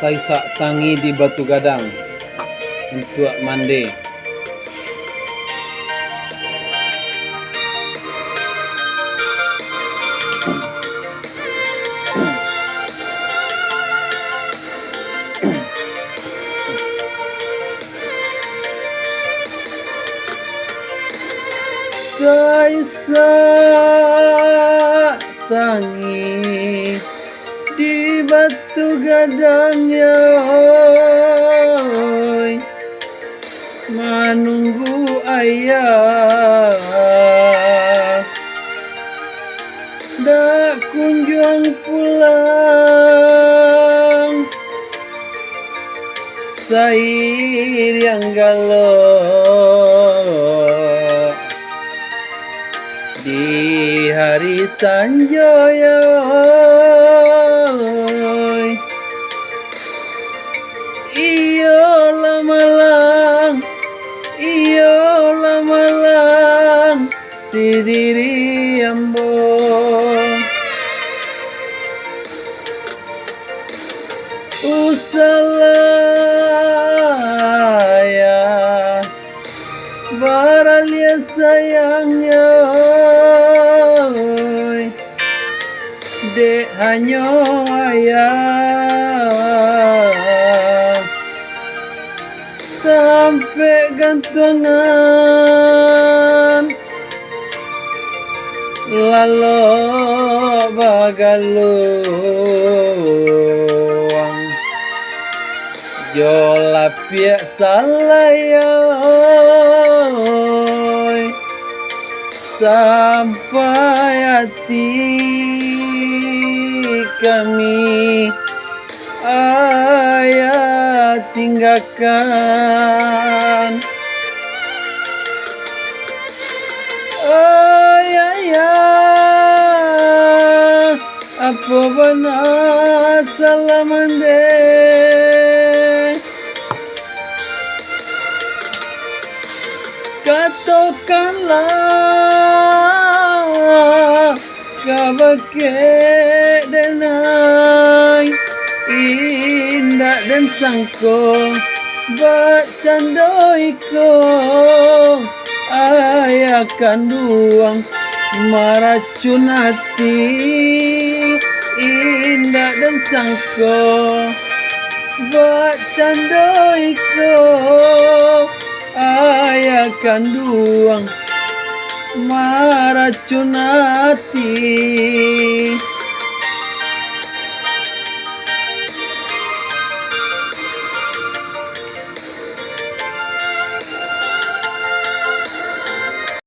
Taisak tangi di Batu Gadang untuk mandi. Taisak tangi di Batu Gadang yoi, menunggu ayah dak kunjung pulang, sair yang galau di hari sanjoyo. Iyolah malang si diri ambo, usalaya baralia sayangnya dek hanya ayah sampai gantungan lalu bagaluang jola piak salayoi sampai hati kami ayah tinggalkan. Ayah, apa benar salah mande? Katakanlah kabake denai indah dan sangko bacandoiko ayah kanduang meracun hati indah dan sangko bacandoiko ayah kanduang meracun hati.